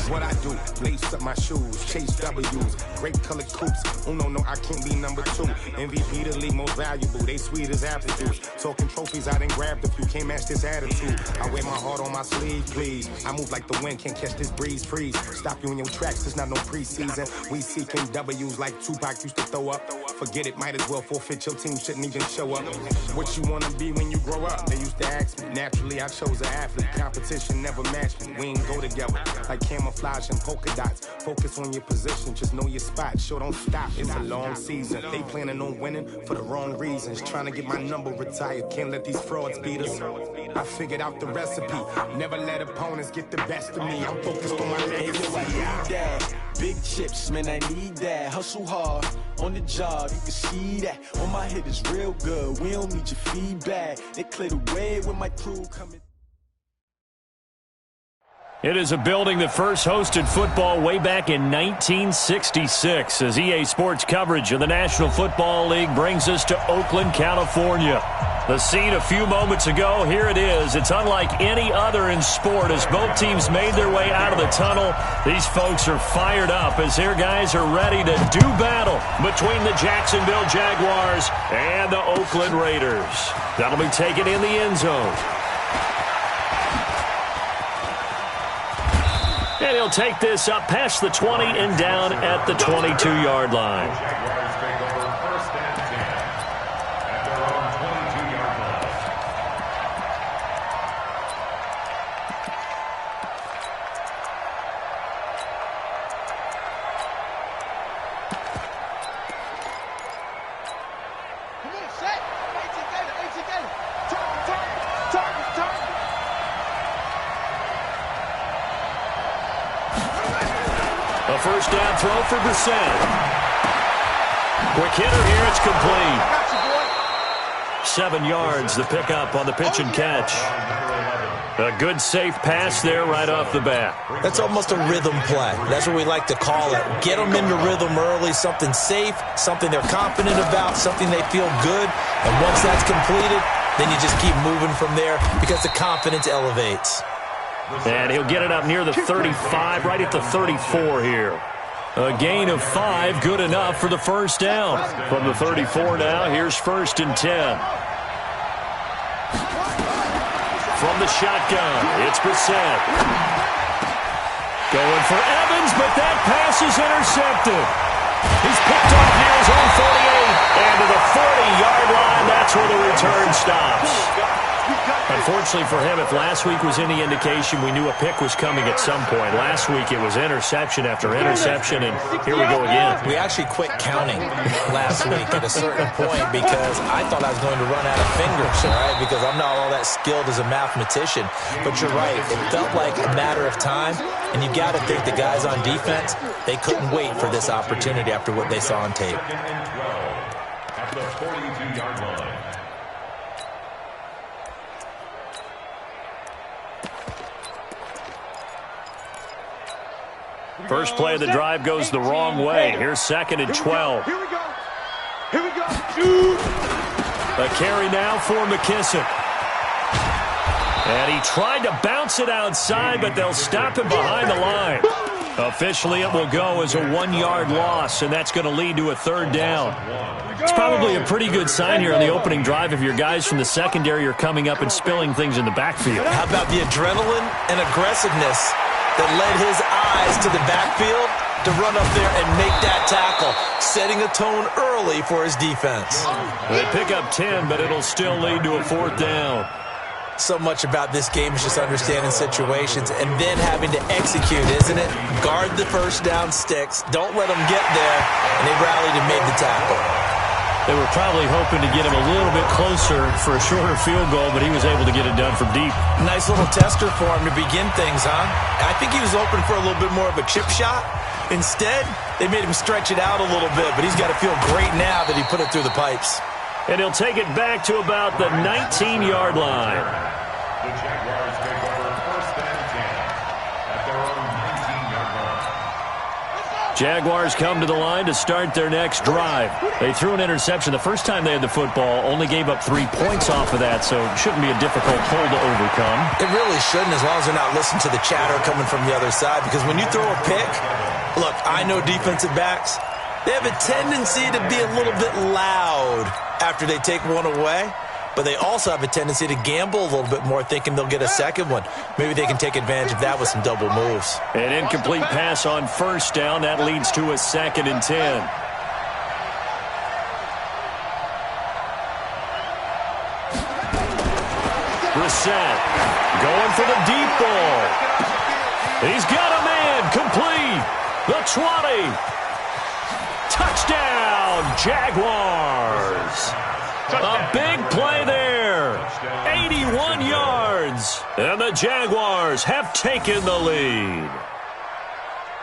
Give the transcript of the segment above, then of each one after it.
What I do, lace up my shoes, chase W's, great colored coupes. Uno, no, I can't be number 2. MVP the league most valuable, they sweet as apple juice. Talking trophies, I didn't grab the few, can't match this attitude. I wear my heart on my sleeve, please. I move like the wind, can't catch this breeze, freeze. Stop you in your tracks, it's not no preseason. We seeking W's like Tupac used to throw up. Forget it, might as well forfeit, your team shouldn't even show up. What you wanna be when you grow up? They used to ask me. Naturally, I chose an athlete. Competition never matched me. We ain't go together like camouflage and polka dots. Focus on your position, just know your spot. Sure, don't stop, it's a long season. They planning on winning for the wrong reasons. Trying to get my number retired, can't let these frauds beat us. I figured out the recipe. Never let opponents get the best of me. I'm focused on my legacy. Big chips, man, I need that. Hustle hard on the job, you can see that. On my hit is real good, we don't need your feedback. They clear the way with my crew coming. It is a building that first hosted football way back in 1966 as EA Sports coverage of the National Football League brings us to Oakland, California. The scene a few moments ago, here it is. It's unlike any other in sport as both teams made their way out of the tunnel. These folks are fired up as their guys are ready to do battle between the Jacksonville Jaguars and the Oakland Raiders. That'll be taken in the end zone. And he'll take this up past the 20 and down at the 22-yard line. A first down throw for Brissett. Quick hitter here, it's complete. 7 yards, the pickup on the pitch and catch. A good, safe pass there right off the bat. That's almost a rhythm play. That's what we like to call it. Get them into rhythm early, something safe, something they're confident about, something they feel good. And once that's completed, then you just keep moving from there because the confidence elevates. And he'll get it up near the 35, right at the 34 here. A gain of 5, good enough for the first down. From the 34 now, here's 1st and 10. From the shotgun, it's Brissett. Going for Evans, but that pass is intercepted. He's picked off near his own 48, and to the 40-yard line, that's where the return stops. Unfortunately for him, if last week was any indication, we knew a pick was coming at some point. Last week it was interception after interception, and here we go again. We actually quit counting last week at a certain point because I thought I was going to run out of fingers, all right, because I'm not all that skilled as a mathematician. But you're right, it felt like a matter of time, and you got to think the guys on defense, they couldn't wait for this opportunity after what they saw on tape. At the 42-yard line. First play of the drive goes the wrong way. Here's 2nd and 12. Here we go. Here we go. A carry now for McKissick. And he tried to bounce it outside, but they'll stop him behind the line. Officially, it will go as a 1-yard loss, and that's going to lead to a 3rd down. It's probably a pretty good sign here on the opening drive if your guys from the secondary are coming up and spilling things in the backfield. How about the adrenaline and aggressiveness that led his eyes to the backfield to run up there and make that tackle, setting a tone early for his defense. They pick up 10, but it'll still lead to a 4th down. So much about this game is just understanding situations and then having to execute, isn't it? Guard the first down sticks, don't let them get there, and they rallied and made the tackle. They were probably hoping to get him a little bit closer for a shorter field goal, but he was able to get it done from deep. Nice little tester for him to begin things, huh? I think he was open for a little bit more of a chip shot. Instead, they made him stretch it out a little bit, but he's got to feel great now that he put it through the pipes. And he'll take it back to about the 19-yard line. The Jaguars take over 1st and 10 at their own 19-yard line. Jaguars come to the line to start their next drive. They threw an interception the first time they had the football, only gave up 3 points off of that, so it shouldn't be a difficult hole to overcome. It really shouldn't, as long as they're not listening to the chatter coming from the other side, because when you throw a pick, look, I know defensive backs, they have a tendency to be a little bit loud after they take one away. But they also have a tendency to gamble a little bit more, thinking they'll get a second one. Maybe they can take advantage of that with some double moves. An incomplete pass on first down. That leads to a 2nd and 10. Brissett going for the deep ball. He's got a man. Complete. The 20. Touchdown, Jaguars. A big play there. 81 yards. And the Jaguars have taken the lead.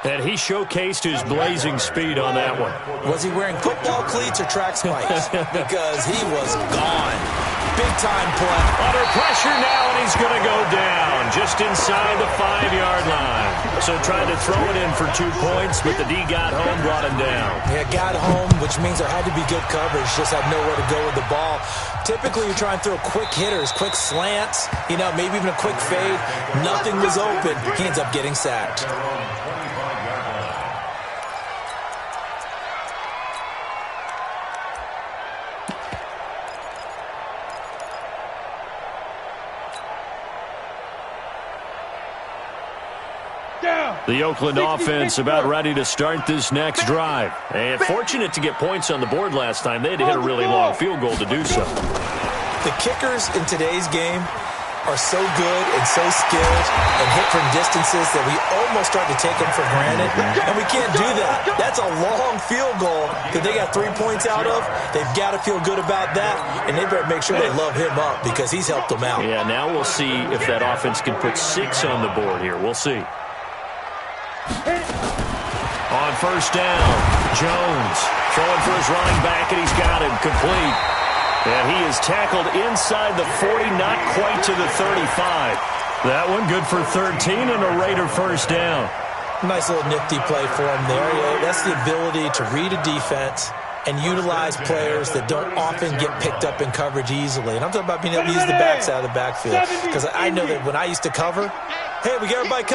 And he showcased his blazing speed on that one. Was he wearing football cleats or track spikes? Because he was gone. Big-time play. Under pressure now, and he's going to go down just inside the 5-yard line. So tried to throw it in for 2 points, but the D got home, brought him down. Yeah, got home, which means there had to be good coverage. Just had nowhere to go with the ball. Typically, you try and throw quick hitters, quick slants, maybe even a quick fade. Nothing was open. He ends up getting sacked. The Oakland offense about ready to start this next drive. And fortunate to get points on the board last time. They had to hit a really long field goal to do so. The kickers in today's game are so good and so skilled and hit from distances that we almost start to take them for granted. And we can't do that. That's a long field goal that they got 3 points out of. They've got to feel good about that, and they better make sure they love him up because he's helped them out. Yeah, now we'll see if that offense can put 6 on the board here. We'll see. On first down, Jones throwing for his running back, and he's got him complete. And he is tackled inside the 40, not quite to the 35. That one good for 13 and a Raider first down. Nice little nifty play for him there. That's the ability to read a defense and utilize players that don't often get picked up in coverage easily. And I'm talking about being able to use the backs out of the backfield. Because I know that when I used to cover, hey, we got everybody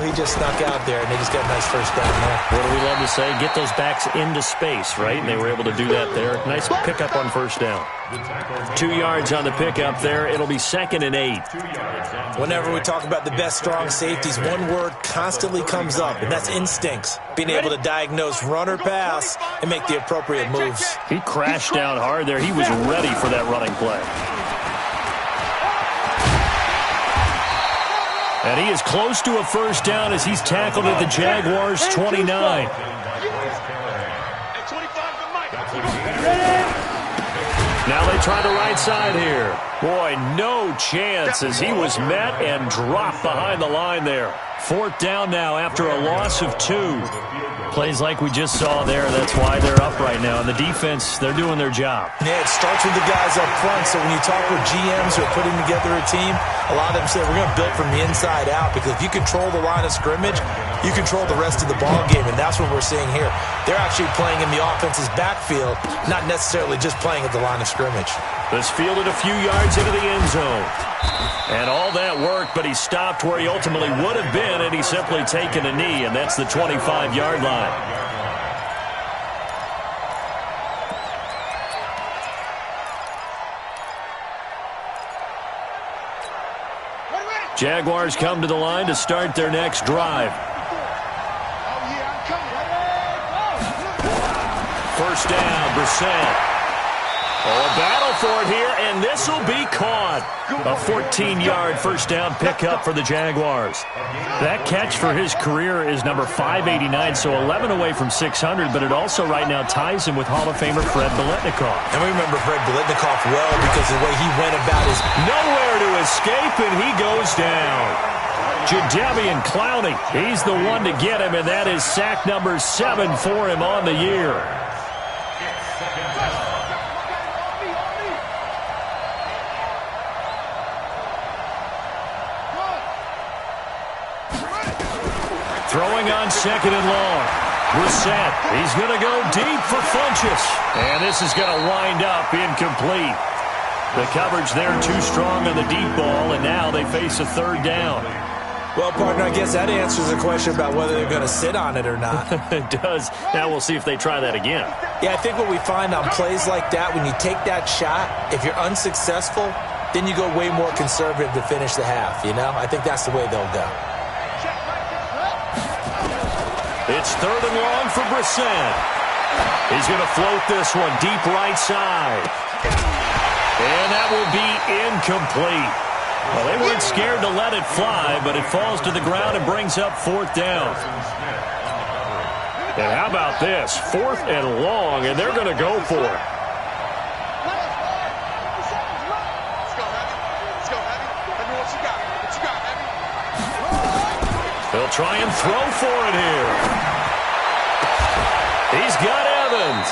he just snuck out there, and they just got a nice first down there. What do we love to say? Get those backs into space, right? And they were able to do that there. Nice pickup on first down. 2 yards on the pickup there. It'll be 2nd and 8. Whenever we talk about the best strong safeties, one word constantly comes up, and that's instincts. Being able to diagnose run or pass and make the appropriate moves. He crashed down hard there. He was ready for that running play. And he is close to a first down as he's tackled at the Jaguars' 29. Now they try the right side here. Boy, no chance as he was met and dropped behind the line there. 4th down now after a loss of 2. Plays like we just saw there. That's why they're up right now. And the defense, they're doing their job. Yeah, it starts with the guys up front. So when you talk with GMs who are putting together a team, a lot of them say we're going to build from the inside out, because if you control the line of scrimmage, you control the rest of the ball game, and that's what we're seeing here. They're actually playing in the offense's backfield, not necessarily just playing at the line of scrimmage. This fielded a few yards into the end zone. And all that worked, but he stopped where he ultimately would have been, and he's simply taken a knee, and that's the 25-yard line. Jaguars come to the line to start their next drive. First down, Brissett. A battle for it here, and this will be caught. A 14-yard first down pickup for the Jaguars. That catch for his career is number 589, so 11 away from 600, but it also right now ties him with Hall of Famer Fred Biletnikoff. And we remember Fred Biletnikoff well because of the way he went about his... Nowhere to escape, and he goes down. Jadeveon Clowney, he's the one to get him, and that is sack number 7 for him on the year. Throwing on 2nd and long. Brissett, he's going to go deep for Funchess. And this is going to wind up incomplete. The coverage there too strong on the deep ball, and now they face a third down. Well, partner, I guess that answers the question about whether they're going to sit on it or not. It does. Now we'll see if they try that again. Yeah, I think what we find on plays like that, when you take that shot, if you're unsuccessful, then you go way more conservative to finish the half, you know? I think that's the way they'll go. It's third and long for Brissett. He's going to float this one deep right side. And that will be incomplete. Well, they weren't scared to let it fly, but it falls to the ground and brings up fourth down. And how about this? Fourth and long, and they're going to go for it. They'll try and throw for it here. He's got Evans.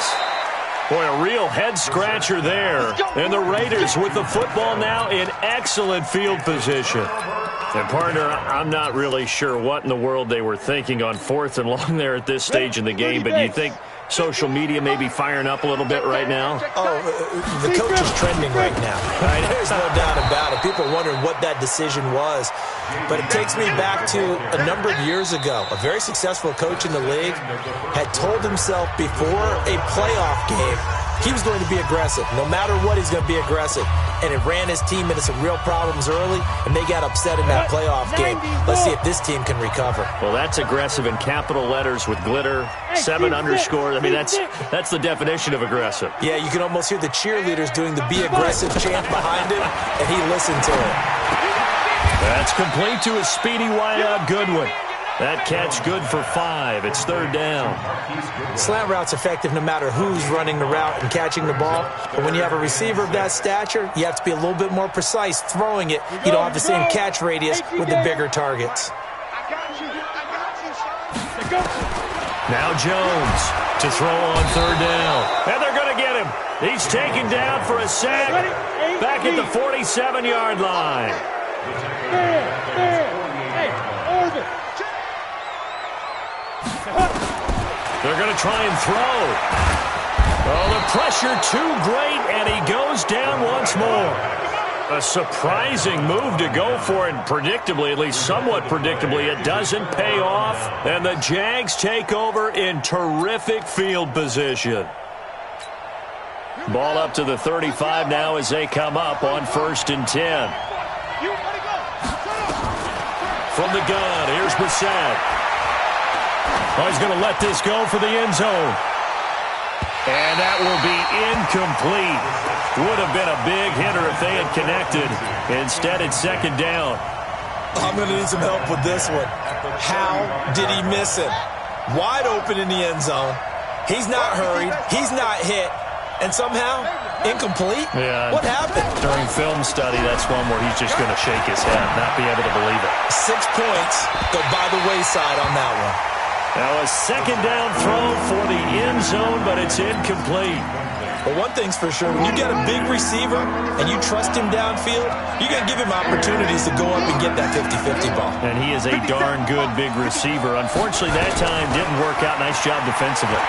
Boy, a real head-scratcher there. And the Raiders with the football now in excellent field position. And, partner, I'm not really sure what in the world they were thinking on fourth and long there at this stage in the game, but you think social media may be firing up a little bit right now? Oh, the coach is trending right now. Right? There's no doubt about it. People are wondering what that decision was. But it takes me back to a number of years ago. A very successful coach in the league had told himself before a playoff game he was going to be aggressive. No matter what, he's going to be aggressive. And it ran his team into some real problems early, and they got upset in that playoff game. Let's see if this team can recover. Well, that's aggressive in capital letters with glitter, 7 underscores. I mean, that's the definition of aggressive. Yeah, you can almost hear the cheerleaders doing the be aggressive chant behind him, and he listened to it. That's complete to a speedy wideout Goodwin. That catch good for 5. It's third down. Slant route's effective no matter who's running the route and catching the ball. But when you have a receiver of that stature, you have to be a little bit more precise throwing it. You don't have the same catch radius with the bigger targets. Now Jones to throw on third down. And they're going to get him. He's taken down for a sack back at the 47-yard line. They're going to try and throw. Oh, the pressure too great, and he goes down once more. A surprising move to go for it, and predictably, at least somewhat predictably, it doesn't pay off, and the Jags take over in terrific field position. Ball up to the 35 now as they come up on 1st and 10. From the gun, here's Brissett. Oh, he's going to let this go for the end zone. And that will be incomplete. Would have been a big hitter if they had connected. Instead, it's second down. I'm going to need some help with this one. How did he miss it? Wide open in the end zone. He's not hurried. He's not hit. And somehow, incomplete? Yeah. What happened? During film study, that's one where he's just going to shake his head, not be able to believe it. 6 points go by the wayside on that one. Now a second down throw for the end zone, but it's incomplete. Well, one thing's for sure. When you get a big receiver and you trust him downfield, you're going to give him opportunities to go up and get that 50-50 ball. And he is a darn good big receiver. Unfortunately, that time didn't work out. Nice job defensively.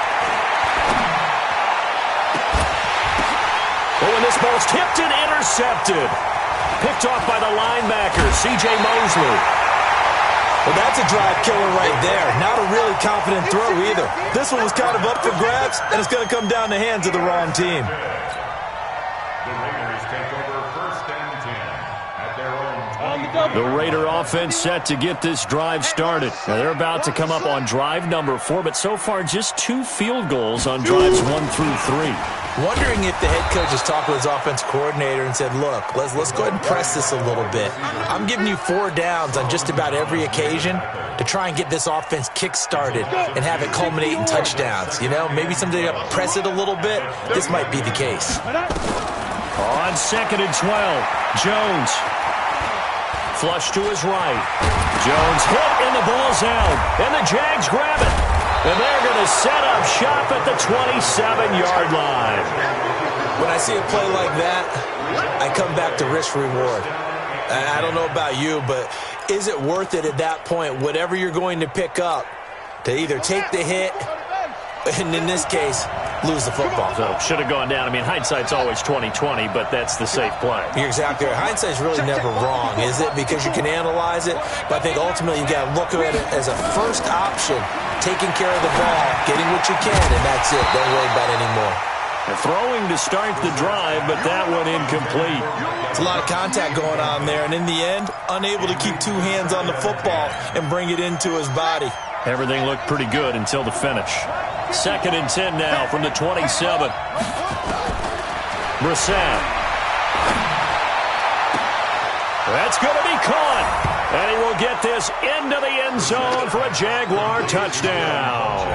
Oh, and this ball's tipped and intercepted. Picked off by the linebacker, C.J. Mosley. Well, that's a drive killer right there. Not a really confident throw either. This one was kind of up for grabs, and it's going to come down the hands of the wrong team. The Raiders take over 1st and 10 at their own 20. The Raider offense set to get this drive started. Now, they're about to come up on drive number 4, but so far just 2 field goals on drives 1 through 3. Wondering if the head coach has talked with his offense coordinator and said, look, let's go ahead and press this a little bit. I'm giving you 4 downs on just about every occasion to try and get this offense kick-started and have it culminate in touchdowns. You know, maybe someday you press it a little bit. This might be the case. On 2nd and 12, Jones. Flush to his right. Jones hit, and the ball's out. And the Jags grab it. And they're going to set up shop at the 27-yard line. When I see a play like that, I come back to risk-reward. I don't know about you, but is it worth it at that point, whatever you're going to pick up, to either take the hit and in this case, lose the football. So should have gone down. I mean, hindsight's always 20/20, but that's the safe play. You're exactly right. Hindsight's really never wrong, is it? Because you can analyze it, but I think ultimately you got to look at it as a first option, taking care of the ball, getting what you can, and that's it. Don't worry about it anymore. And throwing to start the drive, but that one incomplete. It's a lot of contact going on there, and in the end, unable to keep two hands on the football and bring it into his body. Everything looked pretty good until the finish. 2nd and 10 now from the 27. Brissett. That's going to be caught. And he will get this into the end zone for a Jaguar touchdown.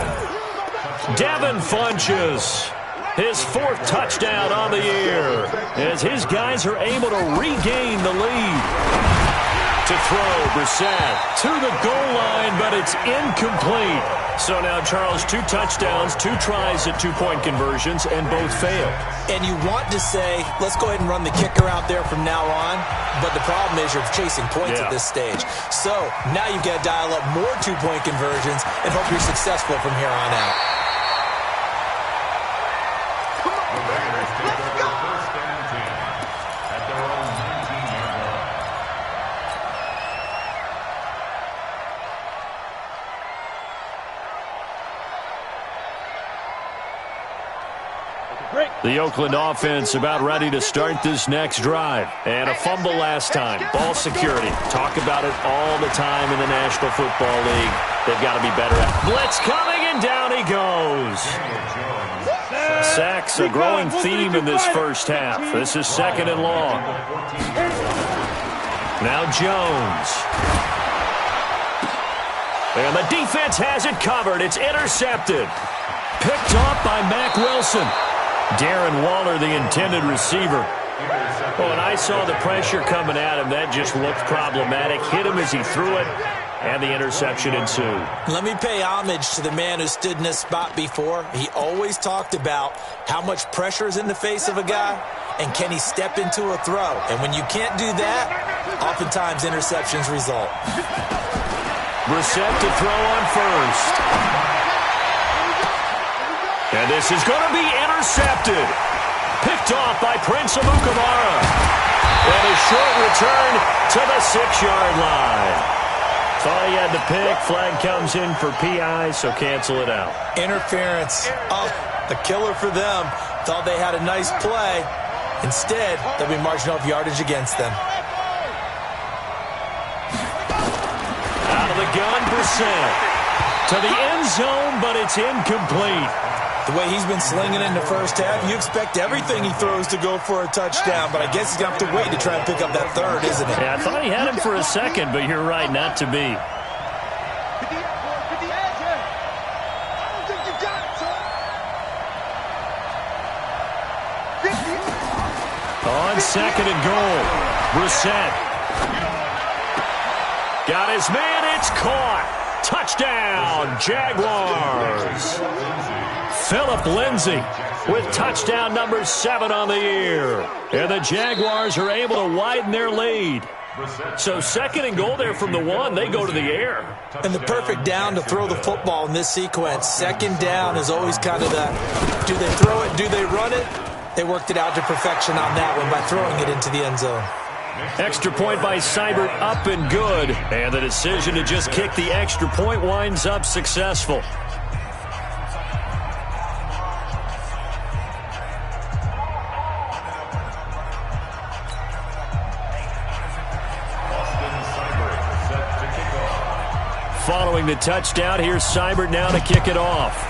Devin Funches. His 4th touchdown on the year as his guys are able to regain the lead. To throw, Brissett to the goal line, but it's incomplete. So now, Charles, 2 touchdowns, 2 tries at 2-point conversions, and both failed. And you want to say, let's go ahead and run the kicker out there from now on, but the problem is you're chasing points at this stage. So now you've got to dial up more 2-point conversions and hope you're successful from here on out. The Oakland offense about ready to start this next drive. And a fumble last time. Ball security. Talk about it all the time in the National Football League. They've got to be better at blitz coming, and down he goes. Sacks, a growing theme in this first half. This is 2nd and long. Now Jones. And the defense has it covered. It's intercepted. Picked off by Mack Wilson. Darren Waller, the intended receiver. When I saw the pressure coming at him, that just looked problematic. Hit him as he threw it, and the interception ensued. Let me pay homage to the man who stood in this spot before. He always talked about how much pressure is in the face of a guy, and can he step into a throw. And when you can't do that, oftentimes interceptions result. Brissett to throw on first. And this is going to be intercepted. Picked off by Prince Amukamara. And a short return to the 6-yard line. Thought he had the pick. Flag comes in for PI, so cancel it out. Interference. Oh, the killer for them. Thought they had a nice play. Instead, they'll be marginal yardage against them. Out of the gun, Brissett. To the end zone, but it's incomplete. The way he's been slinging in the first half, you expect everything he throws to go for a touchdown, but I guess he's going to have to wait to try and pick up that 3rd, isn't it? Yeah, I thought he had him for a second, but you're right, not to be. On 2nd and goal, Brissett. Got his man, it's caught. Touchdown, Jaguars. Phillip Lindsay with touchdown number 7 on the year. And the Jaguars are able to widen their lead. So 2nd and goal there from the 1. They go to the air. And the perfect down to throw the football in this sequence. 2nd down is always kind of that. Do they throw it? Do they run it? They worked it out to perfection on that one by throwing it into the end zone. Extra point by Seibert, up and good. And the decision to just kick the extra point winds up successful. Following the touchdown, here's Seibert now to kick it off.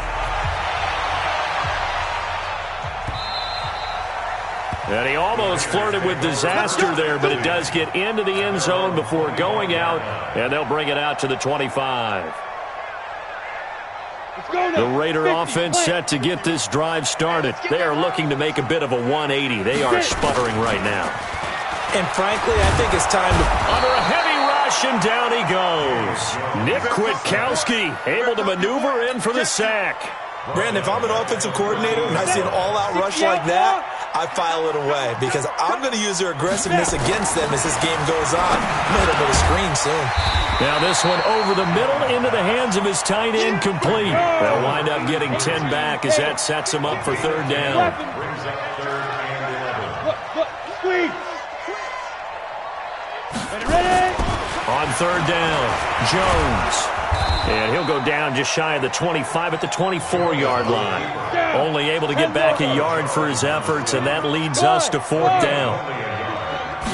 And he almost flirted with disaster there, but it does get into the end zone before going out, and they'll bring it out to the 25. The Raider offense set to get this drive started. They are looking to make a bit of a 180. They are sputtering right now. And frankly, I think it's time to... Under a heavy rush, and down he goes. Nick Kwiatkowski able to maneuver in for the sack. Brandon, if I'm an offensive coordinator and I see an all-out rush like that, I file it away because I'm going to use their aggressiveness against them as this game goes on. I'm going to hit them with a screen soon. Now this one over the middle into the hands of his tight end, complete. They'll wind up getting 10 back as that sets him up for third down. Brings up 3rd and 11. Squeeze. Ready? On third down, Jones. And he'll go down just shy of the 25 at the 24-yard line. Only able to get back a yard for his efforts, and that leads us to 4th down.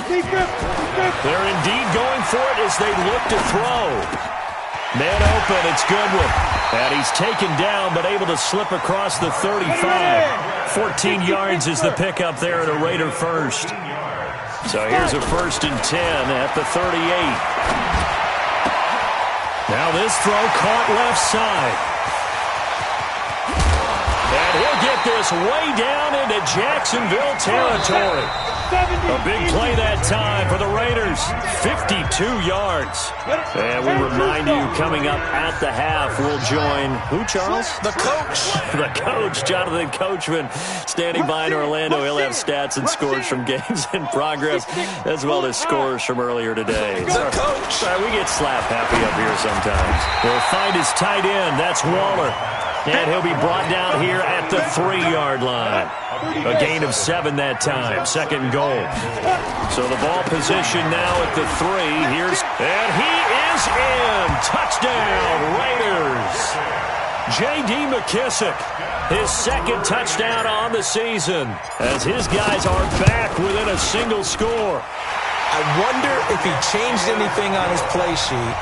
They're indeed going for it as they look to throw. Man open, it's Goodwin. And he's taken down but able to slip across the 35. 14 yards is the pickup there at a Raider first. So here's a 1st and 10 at the 38. Now this throw caught left side. And he'll get this way down into Jacksonville territory. A big play that time for the Raiders. 52 yards. And we remind you, coming up at the half, we'll join who, Charles? The coach. The coach, Jonathan Coachman, standing by in Orlando. He'll have stats and scores from games in progress, as well as scores from earlier today. The coach. We get slap happy up here sometimes. He'll find his tight end. That's Waller. And he'll be brought down here at the 3-yard line. A gain of 7 that time. 2nd and goal. So the ball position now at the 3. And he is in. Touchdown, Raiders. J.D. McKissick, his 2nd touchdown on the season, as his guys are back within a single score. I wonder if he changed anything on his play sheet,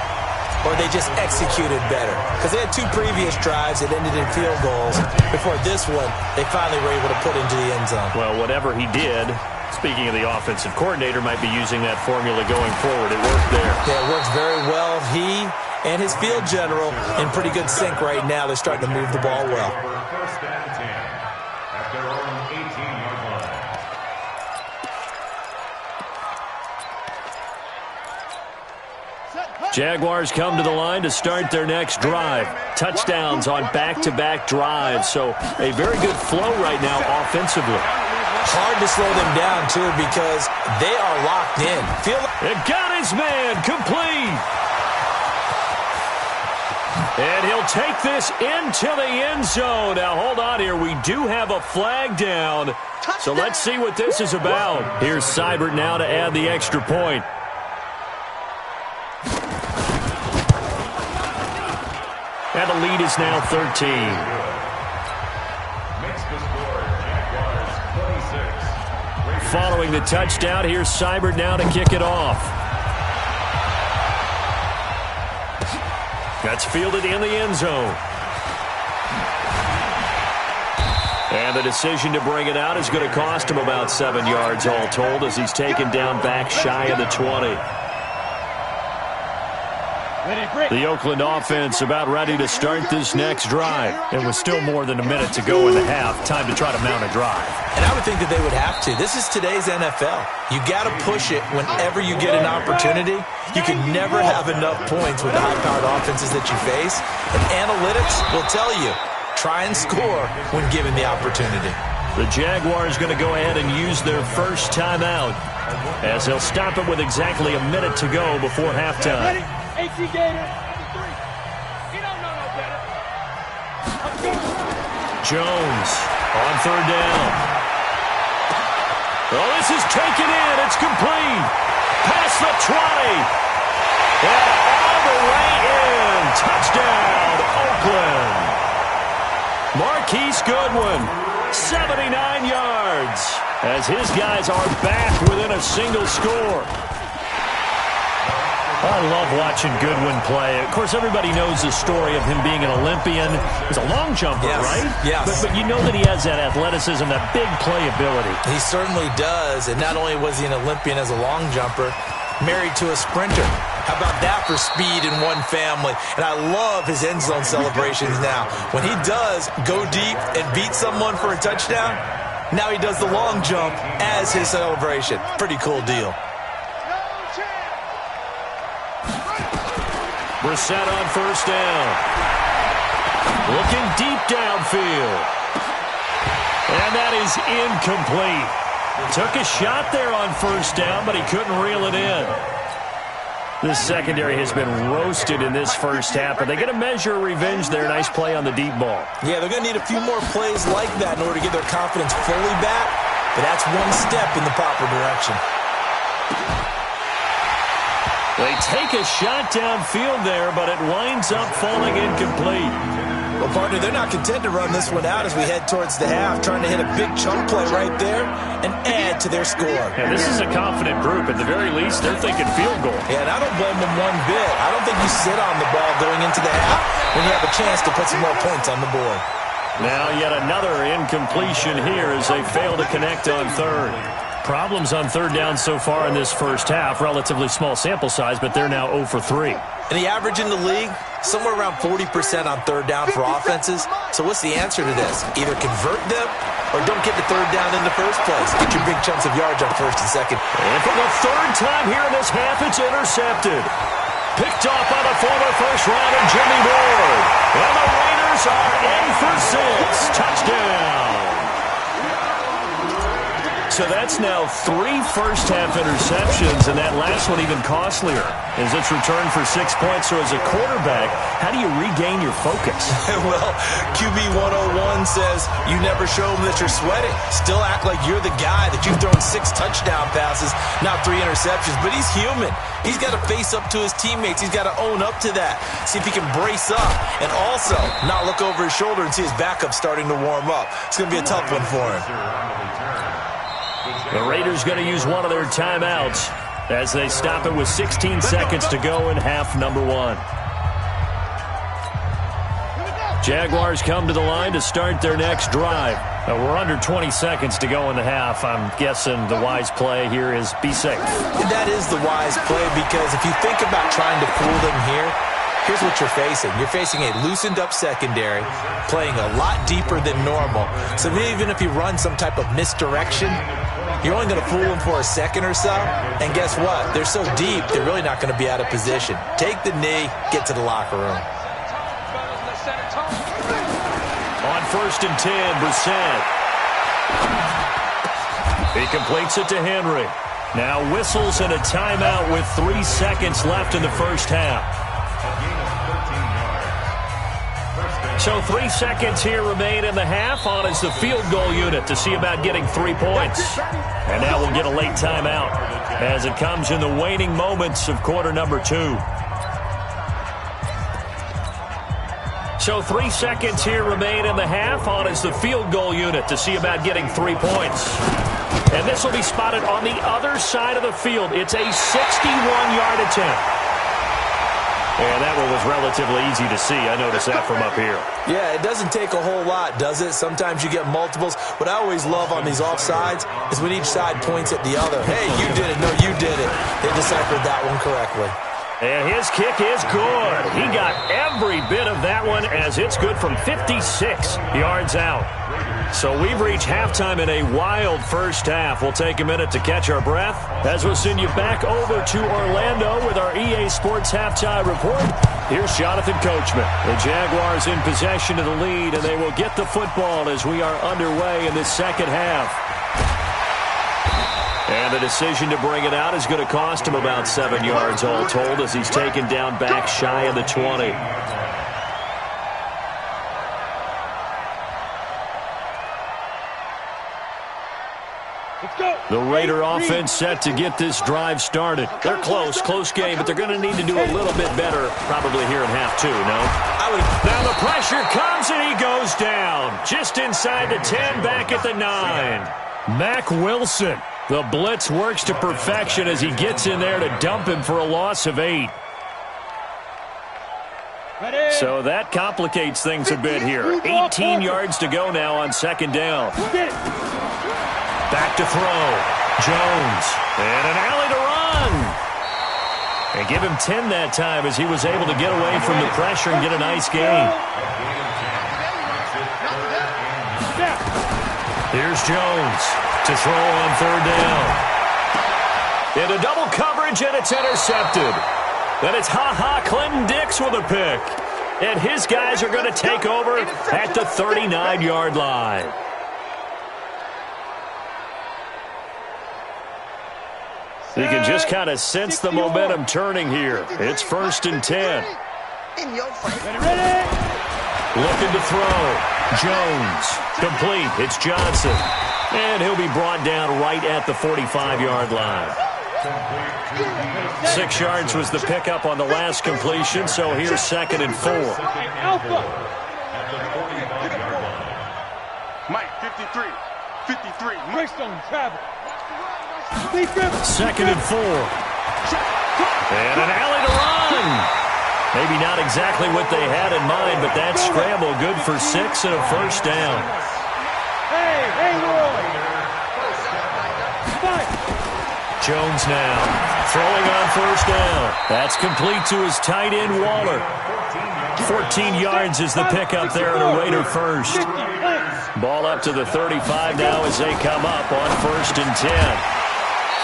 or they just executed better. Because they had 2 previous drives that ended in field goals. Before this one, they finally were able to put into the end zone. Well, whatever he did, speaking of the offensive coordinator, might be using that formula going forward. It worked there. Yeah, it works very well. He and his field general in pretty good sync right now. They're starting to move the ball well. 1st and 10 at their own 18-yard line. Jaguars come to the line to start their next drive. Touchdowns on back-to-back drives, so a very good flow right now offensively. Hard to slow them down, too, because they are locked in. It got his man complete. And he'll take this into the end zone. Now, hold on here. We do have a flag down, so let's see what this is about. Here's Seibert now to add the extra point. And the lead is now 13. Makes the score, Jaguars 26. Following the touchdown, here's Seibert now to kick it off. That's fielded in the end zone. And the decision to bring it out is going to cost him about 7 yards all told, as he's taken down back shy of the 20. The Oakland offense about ready to start this next drive. And with still more than a minute to go in the half, time to try to mount a drive. And I would think that they would have to. This is today's NFL. You got to push it whenever you get an opportunity. You can never have enough points with the high-powered offenses that you face. And analytics will tell you, try and score when given the opportunity. The Jaguars going to go ahead and use their first timeout, as they'll stop it with exactly a minute to go before halftime. Jones on third down. Oh, this is taken in. It's complete. Past the 20. And all the way in. Touchdown, Oakland. Marquise Goodwin, 79 yards, as his guys are back within a single score. I love watching Goodwin play. Of course, everybody knows the story of him being an Olympian. He's a long jumper, yes, right? Yes. But you know that he has that athleticism, that big playability. He certainly does. And not only was he an Olympian as a long jumper, married to a sprinter. How about that for speed in one family? And I love his end zone celebrations now. When he does go deep and beat someone for a touchdown, now he does the long jump as his celebration. Pretty cool deal. Brissett on first down. Looking deep downfield. And that is incomplete. Took a shot there on first down, but he couldn't reel it in. This secondary has been roasted in this first half, but they're going to measure revenge there. Nice play on the deep ball. Yeah, they're going to need a few more plays like that in order to get their confidence fully back, but that's one step in the proper direction. They take a shot downfield there, but it winds up falling incomplete. Well, partner, they're not content to run this one out as we head towards the half, trying to hit a big chunk play right there and add to their score. Yeah, this is a confident group. At the very least, they're thinking field goal. Yeah, and I don't blame them one bit. I don't think you sit on the ball going into the half when you have a chance to put some more points on the board. Now yet another incompletion here as they fail to connect on third. Problems on third down so far in this first half. Relatively small sample size, but they're now 0 for 3. And the average in the league, somewhere around 40% on third down for offenses. So what's the answer to this? Either convert them or don't get the third down in the first place. Get your big chunks of yards on first and second. And for the third time here in this half, it's intercepted. Picked off by the former first-rounder Jimmy Ward. And the Raiders are in for 6. Touchdown. So that's now 3 first-half interceptions, and that last one even costlier as it's returned for 6 points. So as a quarterback, how do you regain your focus? Well, QB 101 says you never show them that you're sweating. Still act like you're the guy, that you've thrown 6 touchdown passes, not 3 interceptions. But he's human. He's got to face up to his teammates. He's got to own up to that. See if he can brace up and also not look over his shoulder and see his backup starting to warm up. It's going to be a tough one for him. The Raiders going to use one of their timeouts as they stop it with 16 seconds to go in half number 1. Jaguars come to the line to start their next drive. We're under 20 seconds to go in the half. I'm guessing the wise play here is be safe. That is the wise play, because if you think about trying to fool them here, here's what you're facing. You're facing a loosened-up secondary, playing a lot deeper than normal. So even if you run some type of misdirection, you're only going to fool them for a second or so. And guess what? They're so deep, they're really not going to be out of position. Take the knee, get to the locker room. On 1st and 10, Brissett. He completes it to Henry. Now whistles and a timeout with 3 seconds left in the first half. So 3 seconds here remain in the half. On is the field goal unit to see about getting 3 points. And now we'll get a late timeout as it comes in the waning moments of quarter number 2. So 3 seconds here remain in the half. On is the field goal unit to see about getting 3 points. And this will be spotted on the other side of the field. It's a 61-yard attempt. And that one was relatively easy to see. I noticed that from up here. Yeah, it doesn't take a whole lot, does it? Sometimes you get multiples. What I always love on these offsides is when each side points at the other. Hey, you did it. No, you did it. They deciphered that one correctly. And his kick is good. He got every bit of that one as it's good from 56 yards out. So we've reached halftime in a wild first half. We'll take a minute to catch our breath as we'll send you back over to Orlando with our EA Sports Halftime Report. Here's Jonathan Coachman. The Jaguars in possession of the lead, and they will get the football as we are underway in this second half. And the decision to bring it out is going to cost him about 7 yards all told as he's taken down back shy of the 20. The Raider offense set to get this drive started. They're close game, but they're going to need to do a little bit better probably here in half 2, no? Now the pressure comes and he goes down. Just inside the 10, back at the 9. Mack Wilson. The blitz works to perfection as he gets in there to dump him for a loss of 8. So that complicates things a bit here. 18 yards to go now on second down. Back to throw. Jones. And an alley to run. And give him 10 that time as he was able to get away from the pressure and get a nice gain. Here's Jones to throw on third down. Into double coverage, and it's intercepted. Then it's Clinton Dix with a pick. And his guys are going to take over at the 39-yard line. You can just kind of sense the momentum turning here. It's 1st and 10. Looking to throw. Jones. Complete. It's Johnson. And he'll be brought down right at the 45-yard line. 6 yards was the pickup on the last completion, so here's 2nd and 4. Mike, 53. 53. Greystone, travel. 2nd and 4. And an alley to run. Maybe not exactly what they had in mind, but that scramble good for 6 and a 1st down. Hey, Roy. Jones now throwing on 1st down. That's complete to his tight end, Waller. 14 yards is the pickup there in a Raider 1st. Ball up to the 35 now as they come up on 1st and 10.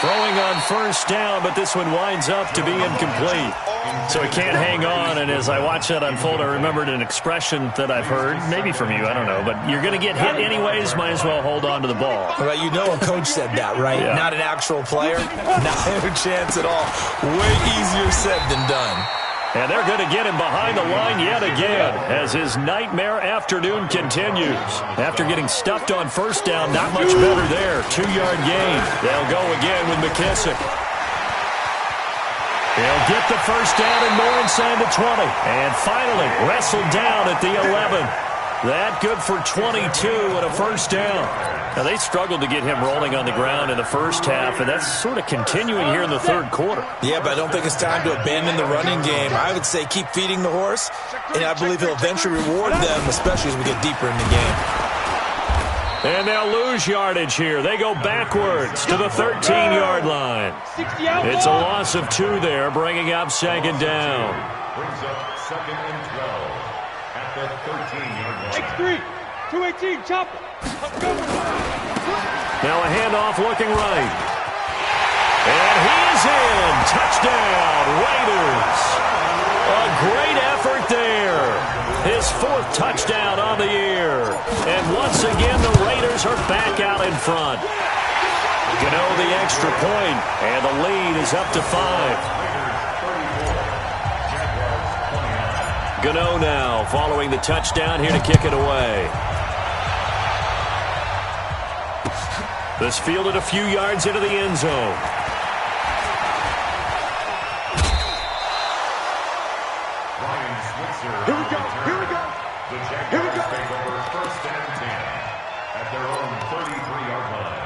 Throwing on 1st down, but this one winds up to be incomplete. So he can't hang on, and as I watch that unfold, I remembered an expression that I've heard, maybe from you, I don't know, but you're going to get hit anyways, might as well hold on to the ball. Well, you know a coach said that, right? Yeah. Not an actual player. Not a chance at all. Way easier said than done. And they're going to get him behind the line yet again as his nightmare afternoon continues. After getting stuffed on 1st down, not much better there. 2-yard gain. They'll go again with McKissick. He'll get the 1st down and more inside the 20. And finally wrestled down at the 11. That good for 22 and a 1st down. Now, they struggled to get him rolling on the ground in the 1st half, and that's sort of continuing here in the 3rd quarter. Yeah, but I don't think it's time to abandon the running game. I would say keep feeding the horse, and I believe he'll eventually reward them, especially as we get deeper in the game. And they'll lose yardage here. They go backwards to the 13-yard line. It's a loss of 2 there, bringing up 2nd down. Brings up 2nd and 12 at the 13-yard line. X3, 218, chopper. Now a handoff looking right. And he's in. Touchdown, Raiders. A great effort there. His 4th touchdown on the year. And once again, the Raiders are back out in front. Gano the extra point, and the lead is up to 5. Gano now following the touchdown here to kick it away. This fielded a few yards into the end zone. Here we go. Here we go. The Jaguars take over 1st and 10 at their own 33-yard line.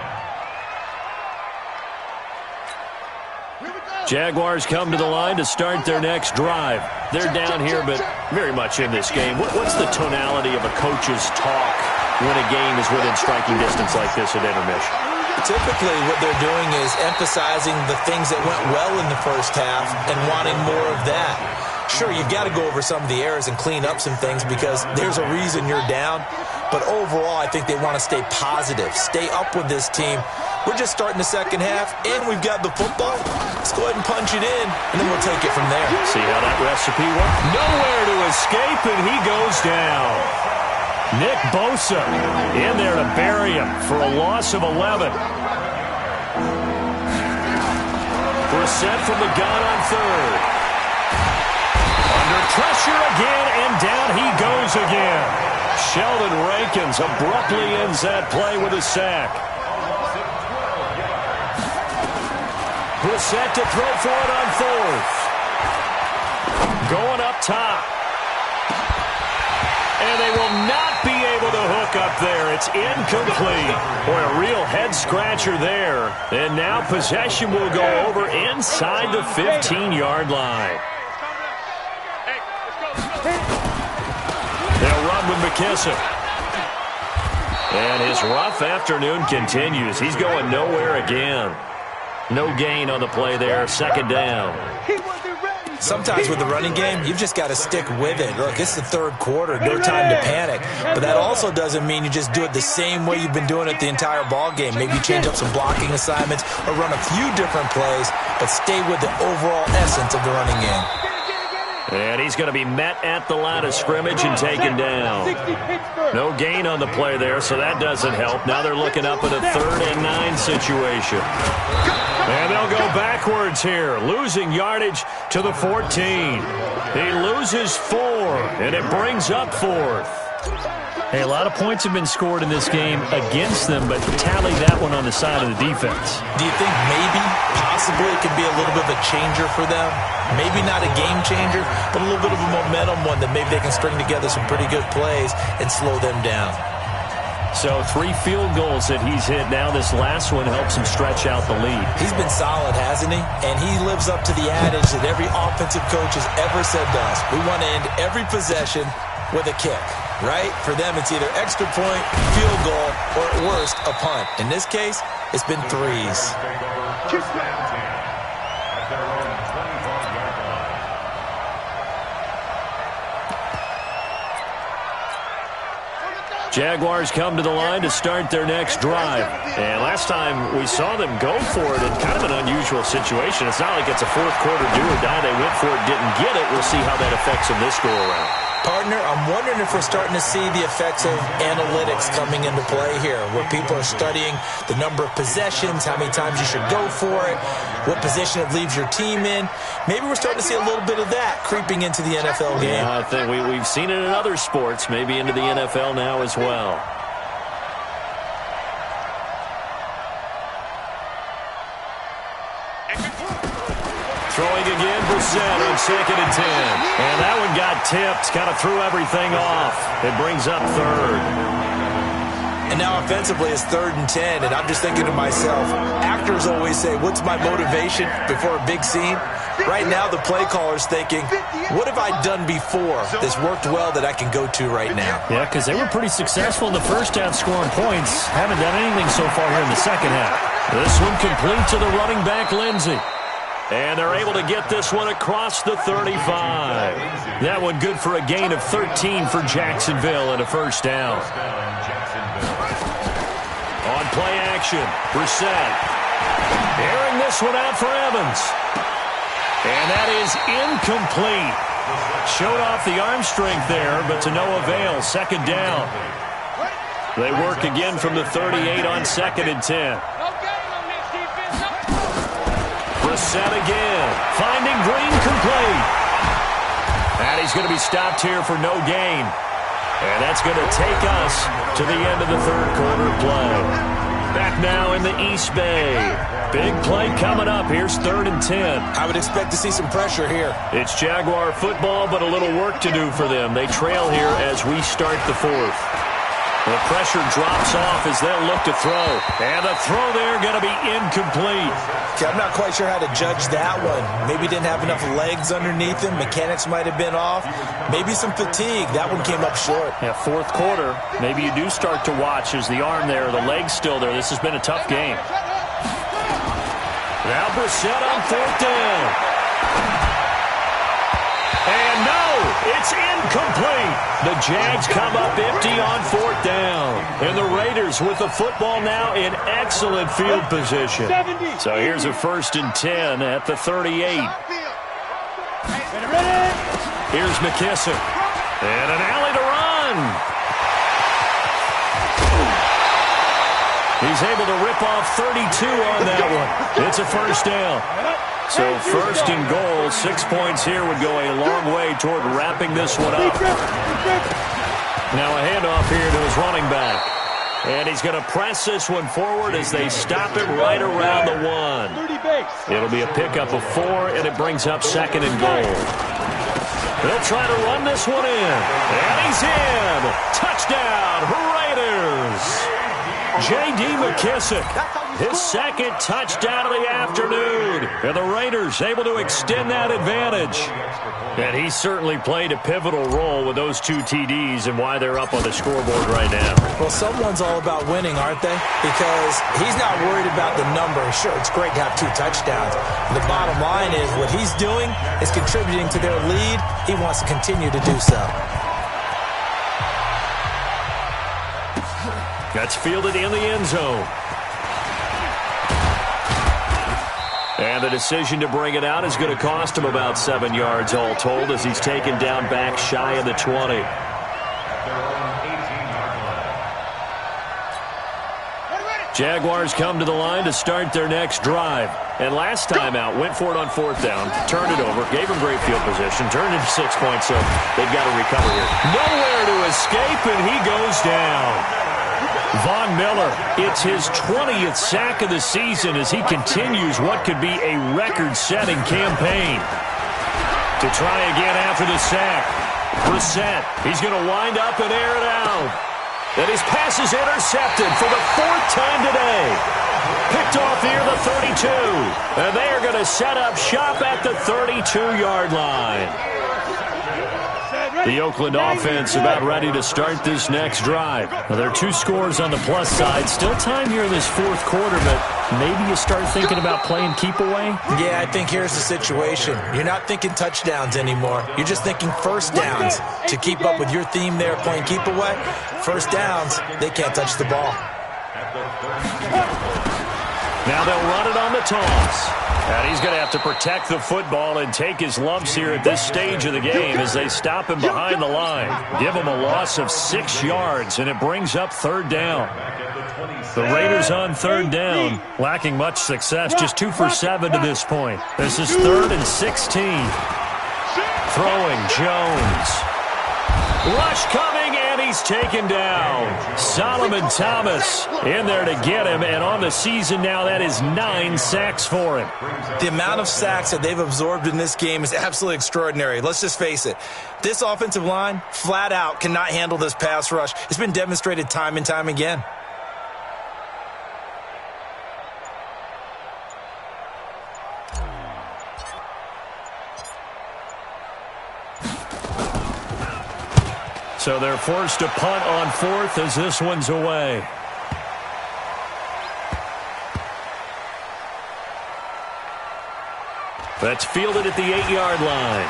Jaguars come to the line to start their next drive. They're down here, but very much in this game. What's the tonality of a coach's talk when a game is within striking distance like this at intermission? Typically, what they're doing is emphasizing the things that went well in the 1st half and wanting more of that. Sure, you've got to go over some of the errors and clean up some things because there's a reason you're down. But overall, I think they want to stay positive, stay up with this team. We're just starting the 2nd half, and we've got the football. Let's go ahead and punch it in, and then we'll take it from there. See how that recipe works? Nowhere to escape, and he goes down. Nick Bosa in there to bury him for a loss of 11. Brissett from the gun on 3rd. Under pressure again, and down he goes again. Sheldon Rankins abruptly ends that play with a sack. Brissett to throw for it on 4th. Going up top. And they will not be able to hook up there. It's incomplete. Boy, a real head-scratcher there. And now possession will go over inside the 15-yard line. They'll run with McKissick. And his rough afternoon continues. He's going nowhere again. No gain on the play there. 2nd down. Sometimes with the running game, you've just got to stick with it. Look, it's the 3rd quarter, no time to panic. But that also doesn't mean you just do it the same way you've been doing it the entire ball game. Maybe change up some blocking assignments or run a few different plays, but stay with the overall essence of the running game. And he's going to be met at the line of scrimmage and taken down. No gain on the play there, so that doesn't help. Now they're looking up at a 3rd and 9 situation. And they'll go backwards here, losing yardage to the 14. He loses 4, and it brings up 4th. Hey, a lot of points have been scored in this game against them, but tally that one on the side of the defense. Do you think maybe, possibly, it could be a little bit of a changer for them? Maybe not a game changer, but a little bit of a momentum one that maybe they can string together some pretty good plays and slow them down. So 3 field goals that he's hit now. This last one helps him stretch out the lead. He's been solid, hasn't he? And he lives up to the adage that every offensive coach has ever said to us. We want to end every possession with a kick, right? For them, it's either extra point, field goal, or at worst, a punt. In this case, it's been 3s. Jaguars come to the line to start their next drive. And last time we saw them go for it in kind of an unusual situation. It's not like it's a 4th quarter do or die. They went for it, didn't get it. We'll see how that affects them this go-around. Partner, I'm wondering if we're starting to see the effects of analytics coming into play here, where people are studying the number of possessions, how many times you should go for it, what position it leaves your team in. Maybe we're starting to see a little bit of that creeping into the NFL game. Yeah, I think we've seen it in other sports, maybe into the NFL now as well. Throwing again, Brissett on 2nd and 10. And that one got tipped, kind of threw everything off. It brings up 3rd. And now offensively it's 3rd and 10, and I'm just thinking to myself, actors always say, what's my motivation before a big scene? Right now the play caller's thinking, what have I done before that's worked well that I can go to right now? Yeah, because they were pretty successful in the first half scoring points. Haven't done anything so far here in the second half. This one complete to the running back, Lindsey. And they're able to get this one across the 35. That one good for a gain of 13 for Jacksonville and a 1st down. On play action, Brissett. Airing this one out for Evans. And that is incomplete. Showed off the arm strength there, but to no avail. 2nd down. They work again from the 38 on 2nd and 10. Brissett again, finding Green complete. And he's going to be stopped here for no gain. And that's going to take us to the end of the 3rd quarter play. Back now in the East Bay. Big play coming up. Here's 3rd and 10. I would expect to see some pressure here. It's Jaguar football, but a little work to do for them. They trail here as we start the 4th. The pressure drops off as they'll look to throw. And the throw there going to be incomplete. Okay, I'm not quite sure how to judge that one. Maybe didn't have enough legs underneath him. Mechanics might have been off. Maybe some fatigue. That one came up short. Yeah, 4th quarter. Maybe you do start to watch as the arm there, the leg's still there. This has been a tough game. Now Brissett on 4th down. And no, it's incomplete. The Jags come up empty on 4th down. And the Raiders with the football now in excellent field position. So here's a 1st and 10 at the 38. Here's McKissick. And an alley to run. He's able to rip off 32 on that one. It's a 1st down. So 1st and goal, 6 points here would go a long way toward wrapping this one up. Now a handoff here to his running back. And he's going to press this one forward as they stop him right around the 1. It'll be a pickup of 4, and it brings up 2nd and goal. They'll try to run this one in. And he's in. Touchdown, Raiders. J.D. McKissick, his 2nd touchdown of the afternoon. And the Raiders able to extend that advantage. And he certainly played a pivotal role with those 2 TDs and why they're up on the scoreboard right now. Well, someone's all about winning, aren't they? Because he's not worried about the number. Sure, it's great to have 2 touchdowns. The bottom line is what he's doing is contributing to their lead. He wants to continue to do so. That's fielded in the end zone. And the decision to bring it out is going to cost him about 7 yards all told as he's taken down back shy of the 20. Jaguars come to the line to start their next drive. And last time out, went for it on 4th down, turned it over, gave him great field position, turned it into 6 points, so they've got to recover here. Nowhere to escape, and he goes down. Von Miller, it's his 20th sack of the season as he continues what could be a record-setting campaign. To try again after the sack. Brissett, he's going to wind up and air it out. And his pass is intercepted for the 4th time today. Picked off near the 32. And they are going to set up shop at the 32-yard line. The Oakland offense about ready to start this next drive. Now, there are 2 scores on the plus side. Still time here in this 4th quarter, but maybe you start thinking about playing keep away? Yeah, I think here's the situation. You're not thinking touchdowns anymore. You're just thinking first downs. To keep up with your theme there, playing keep away, first downs, they can't touch the ball. Now they'll run it on the toss. And he's going to have to protect the football and take his lumps here at this stage of the game as they stop him behind the line. Give him a loss of 6 yards, and it brings up 3rd down. The Raiders on 3rd down, lacking much success, just 2 for 7 to this point. This is 3rd and 16. Throwing Jones. Rush coming, and he's taken down. Solomon Thomas in there to get him, and on the season now, that is 9 sacks for him. The amount of sacks that they've absorbed in this game is absolutely extraordinary. Let's just face it. This offensive line, flat out, cannot handle this pass rush. It's been demonstrated time and time again. So they're forced to punt on 4th as this one's away. That's fielded at the 8-yard line.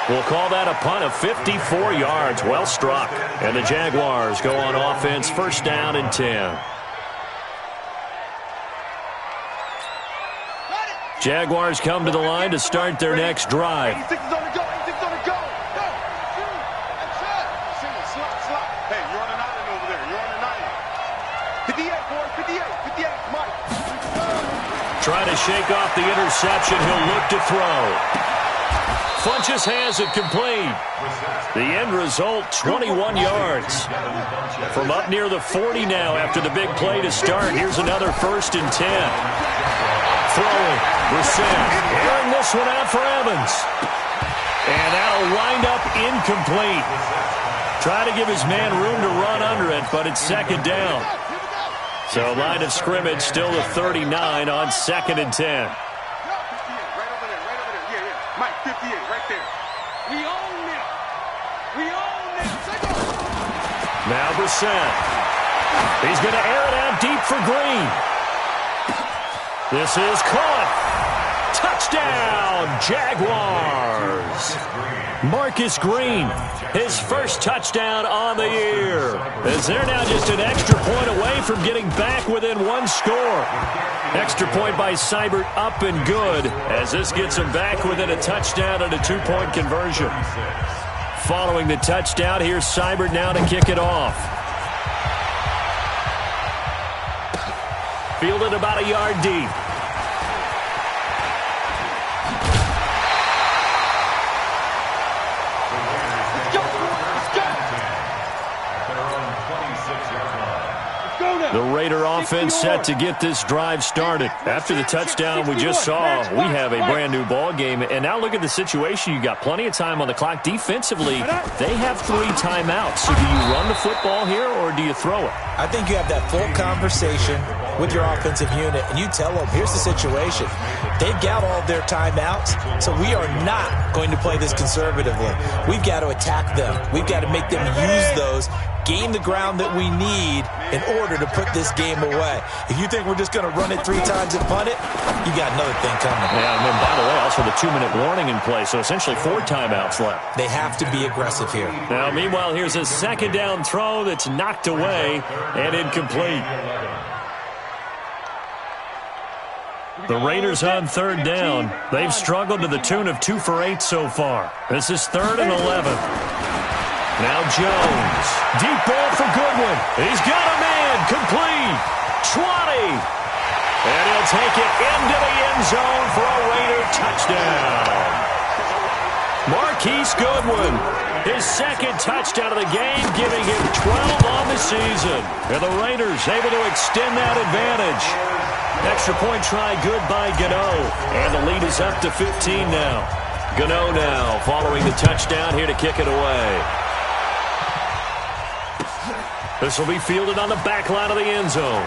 We'll call that a punt of 54 yards. Well struck. And the Jaguars go on offense, 1st down and 10. Jaguars come to the line to start their next drive. 86 is on the go. 86 on the go. Go. Shoot. That's it. Slot. Hey, you're on an island over there. You're on an island. 58, boys. 58. Mike. Trying to shake off the interception. He'll look to throw. Funches has it complete. The end result, 21 yards. From up near the 40 now after the big play to start. Here's another 1st and 10. Throwing, Brissett, airing this one out for Evans. And that'll wind up incomplete. Try to give his man room to run under it, but it's 2nd down. So line of scrimmage still the 39 on 2nd and 10. Right over there. Yeah. Mike, 58, right there. We own it. Now Brissett. He's going to air it out deep for Green. This is caught. Touchdown, Jaguars. Marcus Green, his 1st touchdown on the year. As they're now just an extra point away from getting back within 1 score. Extra point by Seibert up and good as this gets them back within a touchdown and a 2-point conversion. Following the touchdown, here's Seibert now to kick it off. Fielded about a yard deep. The Raider offense set to get this drive started. After the touchdown we just saw, we have a brand-new ball game. And now look at the situation. You got plenty of time on the clock. Defensively, they have 3 timeouts. So do you run the football here or do you throw it? I think you have that full conversation with your offensive unit, and you tell them, here's the situation. They've got all their timeouts, so we are not going to play this conservatively. We've got to attack them. We've got to make them use those, gain the ground that we need in order to put this game away. If you think we're just going to run it 3 times and punt it, you got another thing coming. Yeah, and then, by the way, also the 2-minute warning in play, so essentially 4 timeouts left. They have to be aggressive here. Now, meanwhile, here's a second down throw that's knocked away and incomplete. The Raiders on third down. They've struggled to the tune of 2 for 8 so far. This is 3rd and 11. Now Jones. Deep ball for Goodwin. He's got a man. Complete. 20. And he'll take it into the end zone for a Raider touchdown. Marquise Goodwin, his second touchdown of the game, giving him 12 on the season. And the Raiders able to extend that advantage. Extra point try good by Gano. And the lead is up to 15 now. Gano now following the touchdown here to kick it away. This will be fielded on the back line of the end zone.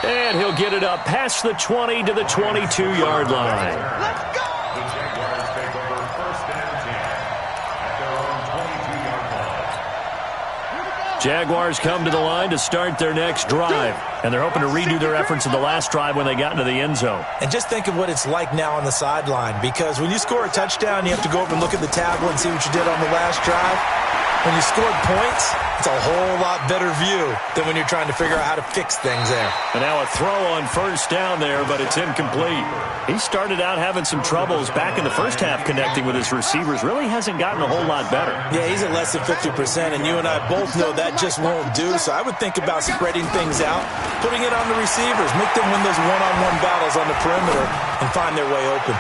And he'll get it up past the 20 to the 22-yard line. Let's go! The Jaguars take over 1st and 10 at their own 22-yard line. Jaguars come to the line to start their next drive. And they're hoping to redo their efforts in the last drive when they got into the end zone. And just think of what it's like now on the sideline, because when you score a touchdown, you have to go up and look at the tablet and see what you did on the last drive. When you scored points, it's a whole lot better view than when you're trying to figure out how to fix things there. And now a throw on first down there, but it's incomplete. He started out having some troubles back in the first half connecting with his receivers. Really hasn't gotten a whole lot better. Yeah, he's at less than 50%, and you and I both know that just won't do. So I would think about spreading things out, putting it on the receivers, make them win those one-on-one battles on the perimeter, and find their way open.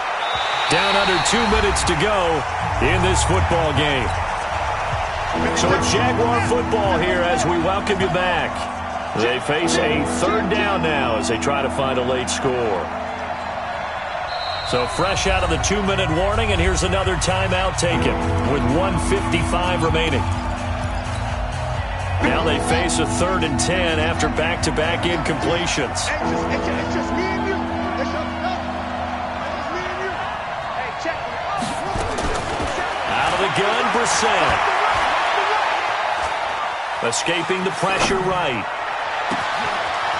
Down under 2 minutes to go in this football game. So it's Jaguar football here as we welcome you back. They face a 3rd down now as they try to find a late score. So fresh out of the 2-minute warning, and here's another timeout taken with 1:55 remaining. Now they face a 3rd and 10 after back-to-back incompletions. It's just me and you. It's just me and you. Hey, check. Out of the gun, Brissett. Escaping the pressure right.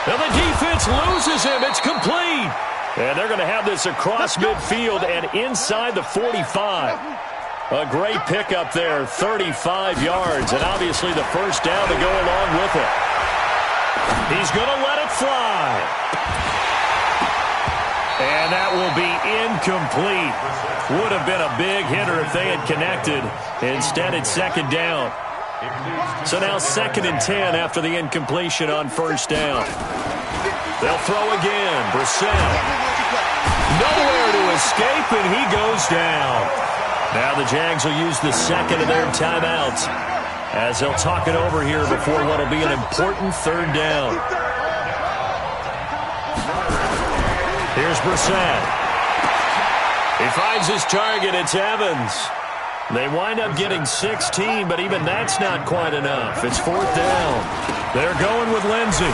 And the defense loses him. It's complete. And they're going to have this across midfield and inside the 45. A great pickup there, 35 yards. And obviously the first down to go along with it. He's going to let it fly. And that will be incomplete. Would have been a big hitter if they had connected. Instead, it's 2nd down. So now 2nd and 10 after the incompletion on first down. They'll throw again. Brissett. Nowhere to escape, and he goes down. Now the Jags will use the second of their timeouts as they'll talk it over here before what will be an important 3rd down. Here's Brissett. He finds his target. It's Evans. They wind up getting 16, but even that's not quite enough. It's 4th down. They're going with Lindsey.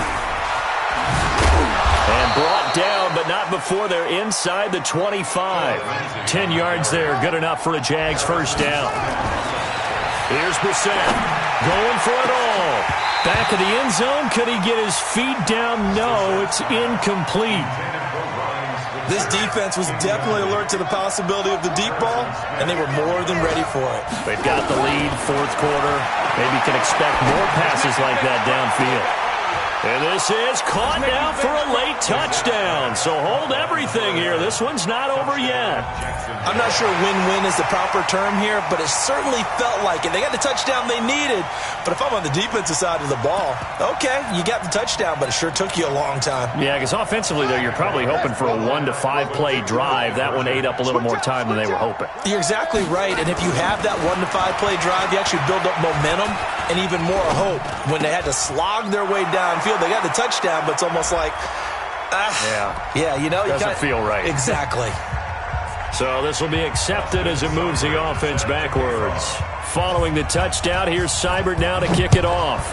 And brought down, but not before they're inside the 25. 10 yards there, good enough for a Jags first down. Here's Brissett, going for it all. Back of the end zone, could he get his feet down? No, it's incomplete. This defense was definitely alert to the possibility of the deep ball, and they were more than ready for it. They've got the lead, 4th quarter. Maybe can expect more passes like that downfield. And this is caught now for a late touchdown. So hold everything here. This one's not over yet. I'm not sure win-win is the proper term here, but it certainly felt like it. They got the touchdown they needed. But if I'm on the defensive side of the ball, okay, you got the touchdown, but it sure took you a long time. Yeah, because offensively, though, you're probably hoping for a 1 to 5 play drive. That one ate up a little more time than they were hoping. You're exactly right. And if you have that 1 to 5 play drive, you actually build up momentum and even more hope. When they had to slog their way downfield, they got the touchdown, but it's almost like, yeah, you know, doesn't feel right. Exactly. So this will be accepted as it moves the offense backwards. Following the touchdown, here's Seibert now to kick it off.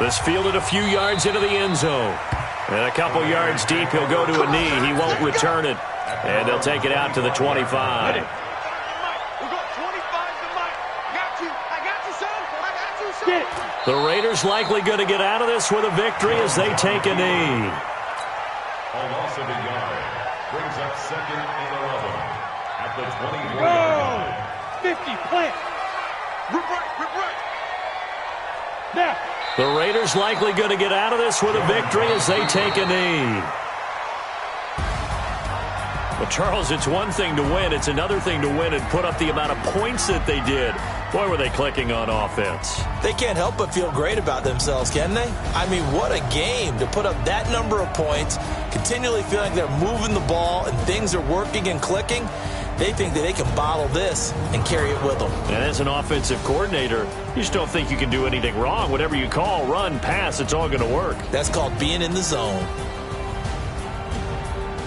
This fielded a few yards into the end zone. And a couple yards deep, he'll go to a knee. He won't return it. And they'll take it out to the 25. Get it. The Raiders likely going to get out of this with a victory as they take a knee. A loss of a yard brings up second and 11 at the 24-yard line. 50, plant. Rip right. Now. The Raiders likely going to get out of this with a victory as they take a knee. Well, Charles, it's one thing to win. It's another thing to win and put up the amount of points that they did. Boy, were they clicking on offense. They can't help but feel great about themselves, can they? I mean, what a game to put up that number of points, continually feeling they're moving the ball and things are working and clicking. They think that they can bottle this and carry it with them. And as an offensive coordinator, you just don't think you can do anything wrong. Whatever you call, run, pass, it's all going to work. That's called being in the zone.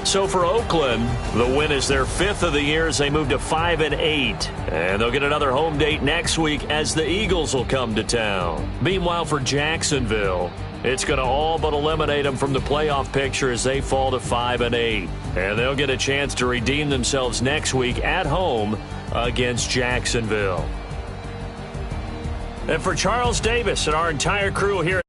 So for Oakland, the win is their 5th of the year as they move to 5-8. And they'll get another home date next week as the Eagles will come to town. Meanwhile, for Jacksonville, it's going to all but eliminate them from the playoff picture as they fall to 5-8. And they'll get a chance to redeem themselves next week at home against Jacksonville. And for Charles Davis and our entire crew here